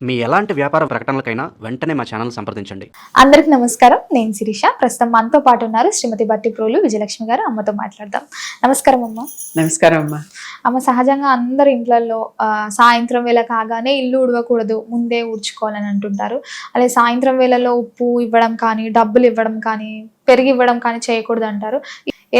మీ ఎలాంటి వ్యాపార ప్రకటనలకైనా వెంటనే మా ఛానల్ సంప్రదించండి. అందరికి నమస్కారం. నేను శిరీష. ప్రస్తుతం మనతో పాటు ఉన్నారు శ్రీమతి బట్టి ప్రోలు విజయలక్ష్మి గారు. అమ్మతో మాట్లాడదాం. నమస్కారం అమ్మ. నమస్కారం అమ్మ. అమ్మ, సహజంగా అందరి ఇంట్లలో సాయంత్రం వేళ కాగానే ఇల్లు ఉడవకూడదు, ముందే ఊడ్చుకోవాలని అంటుంటారు. అలాగే సాయంత్రం వేళలో ఉప్పు ఇవ్వడం కానీ, డబ్బులు ఇవ్వడం కానీ, పెరిగి ఇవ్వడం కానీ చేయకూడదు అంటారు.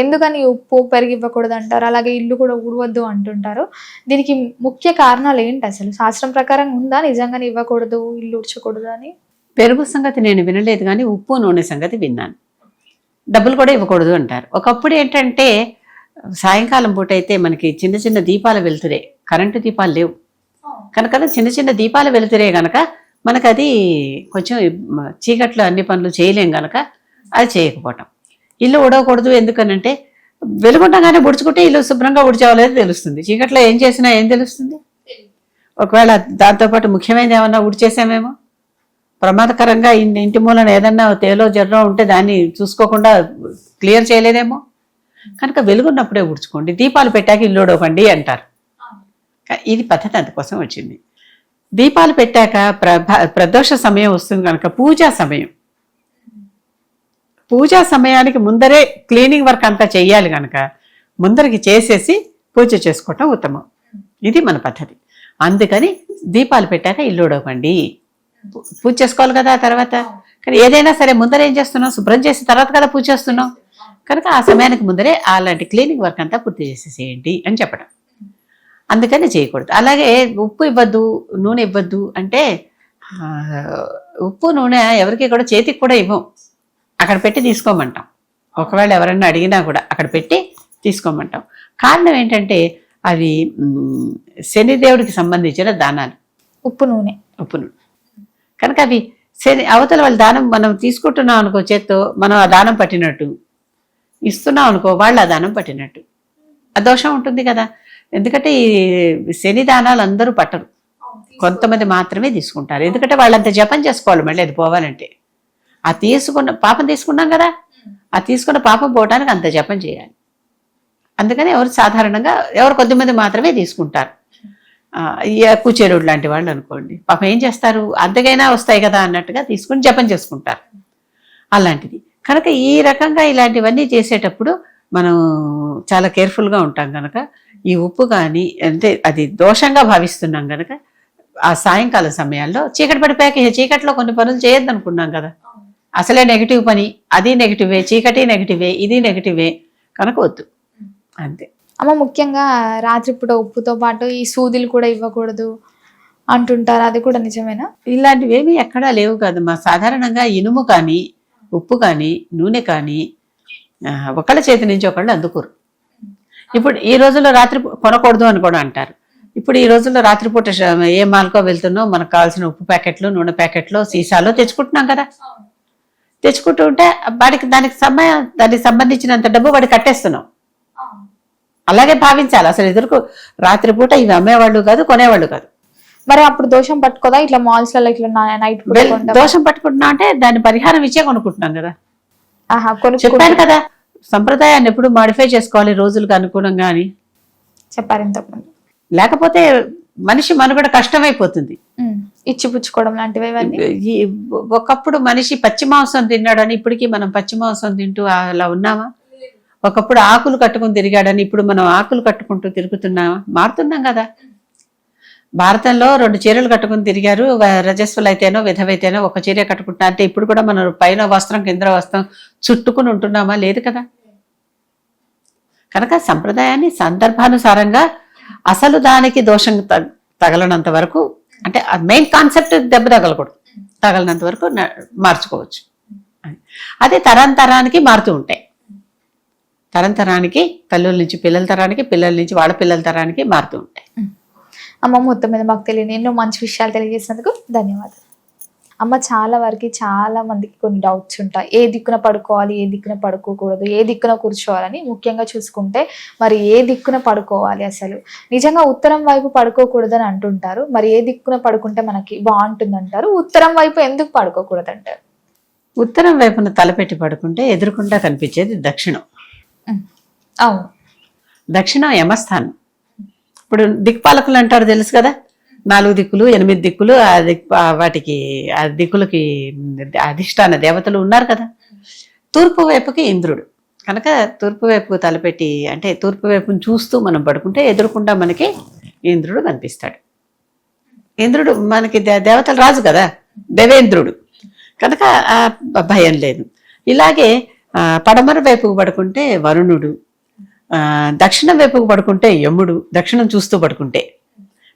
ఎందుకని ఉప్పు పెరిగి ఇవ్వకూడదు అంటారు? అలాగే ఇల్లు కూడా ఊడవద్దు అంటుంటారు. దీనికి ముఖ్య కారణాలు ఏంటి? అసలు శాస్త్రం ప్రకారం ఉందా నిజంగానే ఇవ్వకూడదు, ఇల్లు ఉడ్చకూడదు అని? పెరుగు సంగతి నేను వినలేదు, కానీ ఉప్పు నూనె సంగతి విన్నాను. డబ్బులు కూడా ఇవ్వకూడదు అంటారు. ఒకప్పుడు ఏంటంటే సాయంకాలం పూట అయితే మనకి చిన్న చిన్న దీపాలు వెలుతురే, కరెంటు దీపాలు లేవు కనుక చిన్న చిన్న దీపాలు వెలుతురే గనక మనకు అది కొంచెం చీకట్లో అన్ని పనులు చేయలేం గనక అది చేయకపోవటం. ఇల్లు ఉడవకూడదు ఎందుకనంటే వెలుగుండగానే ఉడుచుకుంటే ఇల్లు శుభ్రంగా ఉడిచేవాళ్ళది తెలుస్తుంది. చీకట్లో ఏం చేసినా ఏం తెలుస్తుంది? ఒకవేళ దాంతోపాటు ముఖ్యమైనది ఏమన్నా ఉడిచేసామేమో, ప్రమాదకరంగా ఇంటి మూలన ఏదన్నా తేలో జర్రం ఉంటే దాన్ని చూసుకోకుండా క్లియర్ చేయలేదేమో. కనుక వెలుగున్నప్పుడే ఉడుచుకోండి, దీపాలు పెట్టాక ఇల్లు ఉడవండి అంటారు. ఇది పద్ధతి అందుకోసం వచ్చింది. దీపాలు పెట్టాక ప్రదోష సమయం వస్తుంది కనుక పూజా సమయానికి ముందరే క్లీనింగ్ వర్క్ అంతా చెయ్యాలి కనుక ముందరికి చేసేసి పూజ చేసుకోవటం ఉత్తమం. ఇది మన పద్ధతి. అందుకని దీపాలు పెట్టాక ఇల్లు ఉడవండి. పూజ చేసుకోవాలి కదా ఆ తర్వాత. కానీ ఏదైనా సరే ముందర ఏం చేస్తున్నాం? శుభ్రం చేసిన తర్వాత కదా పూజ చేస్తున్నాం కనుక ఆ సమయానికి ముందరే అలాంటి క్లీనింగ్ వర్క్ అంతా పూర్తి చేసేసేయండి అని చెప్పడం. అందుకని చేయకూడదు. అలాగే ఉప్పు ఇవ్వద్దు, నూనె ఇవ్వద్దు అంటే ఉప్పు నూనె ఎవరికి కూడా చేతికి కూడా ఇవ్వం, అక్కడ పెట్టి తీసుకోమంటాం. ఒకవేళ ఎవరన్నా అడిగినా కూడా అక్కడ పెట్టి తీసుకోమంటాం. కారణం ఏంటంటే అవి శనిదేవుడికి సంబంధించిన దానాలు. ఉప్పు నూనె కనుక అవి అవతల వాళ్ళ దానం మనం తీసుకుంటున్నాం అనుకో, చేత్తో మనం ఆ దానం పట్టినట్టు, ఇస్తున్నాం అనుకో వాళ్ళు ఆ దానం పట్టినట్టు. ఆ దోషం ఉంటుంది కదా. ఎందుకంటే ఈ శని దానాలు అందరూ పట్టరు, కొంతమంది మాత్రమే తీసుకుంటారు. ఎందుకంటే వాళ్ళంత జపం చేసుకోవాలి మళ్ళీ అది పోవాలంటే. ఆ తీసుకున్న పాపం తీసుకున్నాం కదా, ఆ తీసుకున్న పాపం పోవడానికి అంత జపం చేయాలి. అందుకని సాధారణంగా ఎవరు కొద్దిమంది మాత్రమే తీసుకుంటారు. కూచేరుడు లాంటి వాళ్ళు అనుకోండి, పాపం ఏం చేస్తారు, అంతకైనా వస్తాయి కదా అన్నట్టుగా తీసుకుని జపం చేసుకుంటారు. అలాంటిది కనుక ఈ రకంగా ఇలాంటివన్నీ చేసేటప్పుడు మనం చాలా కేర్ఫుల్గా ఉంటాం కనుక ఈ ఉప్పు కానీ అంటే అది దోషంగా భావిస్తున్నాం కనుక ఆ సాయంకాల సమయాల్లో చీకటి పడిపోయాక చీకట్లో కొన్ని పనులు చేయొద్దనుకున్నాం కదా, అసలే నెగిటివ్ పని, అది నెగిటివే, చీకటి నెగిటివే, ఇది నెగిటివే కనుక వద్దు అంతే. అమ్మ, ముఖ్యంగా రాత్రిపూట ఉప్పుతో పాటు ఈ సూదులు కూడా ఇవ్వకూడదు అంటుంటారు, అది కూడా నిజమేనా? ఇలాంటివి ఏమీ ఎక్కడా లేవు కదమ్మా. సాధారణంగా ఇనుము కానీ, ఉప్పు కానీ, నూనె కానీ ఒకళ్ళ చేతి నుంచి ఒకళ్ళు అందుకోరు. ఇప్పుడు ఈ రోజుల్లో రాత్రి కొనకూడదు అని కూడా అంటారు. ఇప్పుడు ఈ రోజుల్లో రాత్రిపూట ఏ మాల్కో వెళ్తున్నావు, మనకు కావాల్సిన ఉప్పు ప్యాకెట్లు, నూనె ప్యాకెట్లు సీసాలో తెచ్చుకుంటున్నాం కదా. తెచ్చుకుంటూ ఉంటే దానికి సంబంధించినంత డబ్బు వాడికి కట్టేస్తున్నాం. అలాగే భావించాలి. అసలు ఎదురుకు రాత్రిపూట ఇవి అమ్మేవాళ్ళు కాదు, కొనేవాళ్ళు కాదు. మరి అప్పుడు దోషం పట్టుకోదా? ఇట్లా మాల్స్ లలో ఇట్లా నైట్ దోషం పట్టుకుంటున్నాం అంటే దాని పరిహారం ఇచ్చే కొనుక్కుంటున్నాం కదా. చెప్పాను కదా, సంప్రదాయాన్ని ఎప్పుడు మాడిఫై చేసుకోవాలి రోజులకు అనుగుణంగా అని చెప్పారు ఇంతకుముందు. లేకపోతే మనిషి మనుగడ కష్టమైపోతుంది. ఇచ్చిపుచ్చుకోవడం లాంటివి. ఒకప్పుడు మనిషి పచ్చి మాంసం తిన్నాడని ఇప్పటికీ మనం పచ్చి మాంసం తింటూ అలా ఉన్నామా? ఒకప్పుడు ఆకులు కట్టుకుని తిరిగాడని ఇప్పుడు మనం ఆకులు కట్టుకుంటూ తిరుగుతున్నామా? మారుతున్నాం కదా. భారతంలో 2 చీరలు కట్టుకుని తిరిగారు, రజస్సులు అయితేనో విధవైతేనో ఒక చీర కట్టుకుంటా అంటే ఇప్పుడు కూడా మనం పైన వస్త్రం కింద వస్త్రం చుట్టుకుని ఉంటున్నామా? లేదు కదా. కనుక సంప్రదాయాన్ని సందర్భానుసారంగా అసలు దానికి దోషం తగలనంత వరకు, అంటే మెయిన్ కాన్సెప్ట్ దెబ్బ తగలనంత వరకు మార్చుకోవచ్చు. అదే తరానికి మారుతూ ఉంటాయి. తరానికి తల్లుల నుంచి పిల్లల తరానికి, పిల్లల నుంచి వాళ్ళ పిల్లల తరానికి మారుతూ ఉంటాయి. అమ్మ, మొత్తం మీద మాకు తెలియని ఎన్నో మంచి విషయాలు తెలియజేసినందుకు ధన్యవాదాలు. అమ్మ, చాలా మందికి కొన్ని డౌట్స్ ఉంటాయి. ఏ దిక్కున పడుకోవాలి, ఏ దిక్కున పడుకోకూడదు, ఏ దిక్కున కూర్చోవాలని. ముఖ్యంగా చూసుకుంటే మరి ఏ దిక్కున పడుకోవాలి? అసలు నిజంగా ఉత్తరం వైపు పడుకోకూడదని అంటుంటారు. మరి ఏ దిక్కున పడుకుంటే మనకి బాగుంటుంది అంటారు? ఉత్తరం వైపు ఎందుకు పడుకోకూడదు అంటారు? ఉత్తరం వైపున తలపెట్టి పడుకుంటే ఎదురుకుండా కనిపించేది దక్షిణం. అవును, దక్షిణం యమస్థానం. ఇప్పుడు దిక్పాలకులు అంటారు తెలుసు కదా, 4 దిక్కులు 8 దిక్కులు వాటికి ఆ దిక్కులకి అధిష్టాన దేవతలు ఉన్నారు కదా. తూర్పు వైపుకి ఇంద్రుడు కనుక తూర్పు వైపుకు తలపెట్టి అంటే తూర్పు వైపును చూస్తూ మనం పడుకుంటే ఎదురుకుండా మనకి ఇంద్రుడు కనిపిస్తాడు. ఇంద్రుడు మనకి దేవతల రాజు కదా, దేవేంద్రుడు కనుక భయం లేదు. ఇలాగే పడమర వైపుకు పడుకుంటే వరుణుడు, దక్షిణం వైపుకు పడుకుంటే యముడు. దక్షిణం చూస్తూ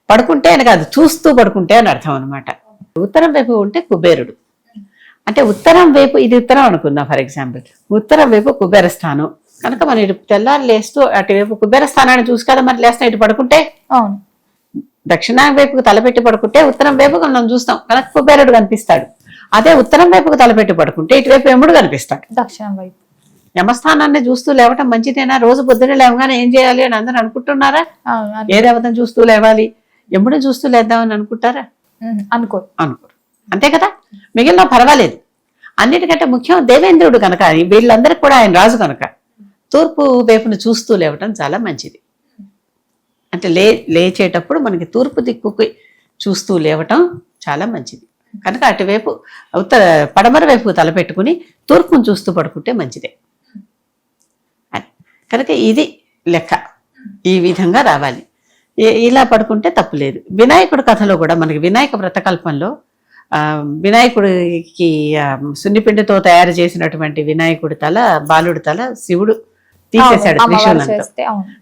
పడుకుంటే అని కాదు, చూస్తూ పడుకుంటే అని అర్థం అనమాట. ఉత్తరం వైపు ఉంటే కుబేరుడు. అంటే ఉత్తరం వైపు, ఇది ఉత్తరం అనుకుందాం ఫర్ ఎగ్జాంపుల్, ఉత్తరం వైపు కుబేర స్థానం కనుక మనం ఇటు తెల్లారు లేస్తూ అటువైపు కుబేర స్థానాన్ని చూసి కదా మరి లేస్తాం. ఇటు పడుకుంటే అవును, దక్షిణం వైపుకు తలపెట్టి పడుకుంటే ఉత్తరం వైపుకు మనం చూస్తాం కనుక కుబేరుడు కనిపిస్తాడు. అదే ఉత్తరం వైపుకు తలపెట్టి పడుకుంటే ఇటువైపు యముడు కనిపిస్తాడు. దక్షిణం వైపు యమస్థానాన్ని చూస్తూ లేవటం మంచిదేనా? రోజు పొద్దున్నే లేవగానే ఏం చేయాలి అని అందరూ అనుకుంటున్నారా? ఏ దేవతను చూస్తూ లేవాలి, యముడిని చూస్తూ లేద్దామని అనుకుంటారా? అనుకోరు. అంతే కదా. మిగిలిన పర్వాలేదు. అన్నిటికంటే ముఖ్యం దేవేంద్రుడు కనుక, వీళ్ళందరికీ కూడా ఆయన రాజు కనుక తూర్పు వైపును చూస్తూ లేవటం చాలా మంచిది. అంటే లేచేటప్పుడు మనకి తూర్పు దిక్కుకి చూస్తూ లేవటం చాలా మంచిది కనుక అటువైపు పడమర వైపు తలపెట్టుకుని తూర్పును చూస్తూ పడుకుంటే మంచిదే. కనుక ఇది లెక్క, ఈ విధంగా రావాలి. ఇలా పడుకుంటే తప్పులేదు. వినాయకుడి కథలో కూడా మనకి వినాయక వ్రతకల్పంలో వినాయకుడికి సున్నిపిండితో తయారు చేసినటువంటి వినాయకుడి తల, బాలుడి తల శివుడు తీసేశాడు త్రిశూలంతో.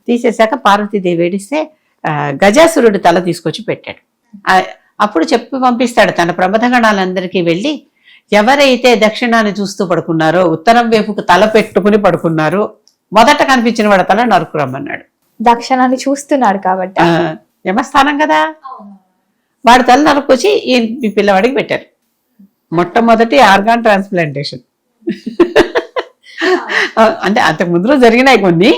తీసేశాక పార్వతీదేవి ఏడిస్తే గజాసురుడి తల తీసుకొచ్చి పెట్టాడు. అప్పుడు చెప్పి పంపిస్తాడు తన ప్రమథగణాలందరికీ వెళ్ళి, ఎవరైతే దక్షిణాన్ని చూస్తూ పడుకున్నారో, ఉత్తరం వైపుకు తల పెట్టుకుని పడుకున్నారో మొదట కనిపించిన వాడి తల నరుకురమ్మన్నాడు. దక్షిణాన్ని చూస్తున్నాడు కాబట్టి యమస్థానం కదా, వాడి తల నరుకొచ్చి ఈ పిల్లవాడికి పెట్టారు. మొట్టమొదటి ఆర్గాన్ ట్రాన్స్ప్లాంటేషన్. అంటే అంతకు ముందు జరిగినాయి కొన్ని,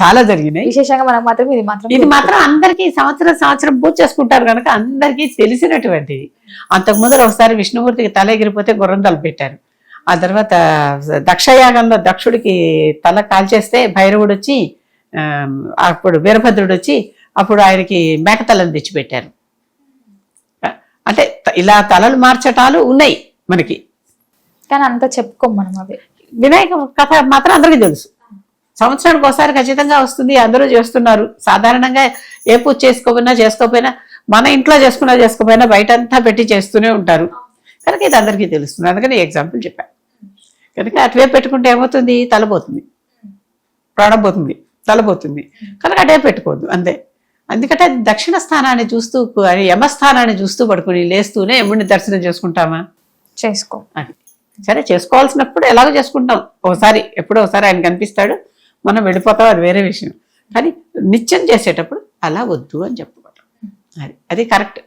చాలా జరిగినాయి. విశేషంగా మనకు మాత్రం ఇది మాత్రం అందరికీ సంవత్సరం పూజ చేసుకుంటారు కనుక అందరికీ తెలిసినటువంటిది. అంతకు ముందర ఒకసారి విష్ణుమూర్తికి తల ఎగిరిపోతే గుర్రం తల పెట్టారు. ఆ తర్వాత దక్షయాగంలో దక్షుడికి తల కాల్చేస్తే భైరవుడు వచ్చి, అప్పుడు వీరభద్రుడు వచ్చి అప్పుడు ఆయనకి మేకతలను తెచ్చిపెట్టారు. అంటే ఇలా తలలు మార్చటాలు ఉన్నాయి మనకి, కానీ అంతా చెప్పుకోం మనం. అవి వినాయక కథ మాత్రం అందరికీ తెలుసు. సంవత్సరానికి ఒకసారి ఖచ్చితంగా వస్తుంది, అందరూ చేస్తున్నారు. సాధారణంగా ఏ పూజ చేసుకోకపోయినా మన ఇంట్లో చేసుకోకపోయినా బయట అంతా పెట్టి చేస్తూనే ఉంటారు కనుక ఇది అందరికీ తెలుస్తుంది. అందుకని ఎగ్జాంపుల్ చెప్పాను. కనుక అటువైపు పెట్టుకుంటే ఏమవుతుంది, తలపోతుంది, ప్రాణం పోతుంది, తలపోతుంది కనుక అటువైపు పెట్టుకోవద్దు అంతే. అందుకంటే దక్షిణ స్థానాన్ని చూస్తూ, యమస్థానాన్ని చూస్తూ పడుకుని లేస్తూనే యముడిని దర్శనం చేసుకుంటామా? చేసుకో. అది సరే, చేసుకోవాల్సినప్పుడు ఎలాగో చేసుకుంటాం. ఎప్పుడో ఒకసారి ఆయన కనిపిస్తాడు, మనం వెళ్ళిపోతాం, అది వేరే విషయం. కానీ నిత్యం చేసేటప్పుడు అలా వద్దు అని చెప్పుకోవటం, అది కరెక్ట్.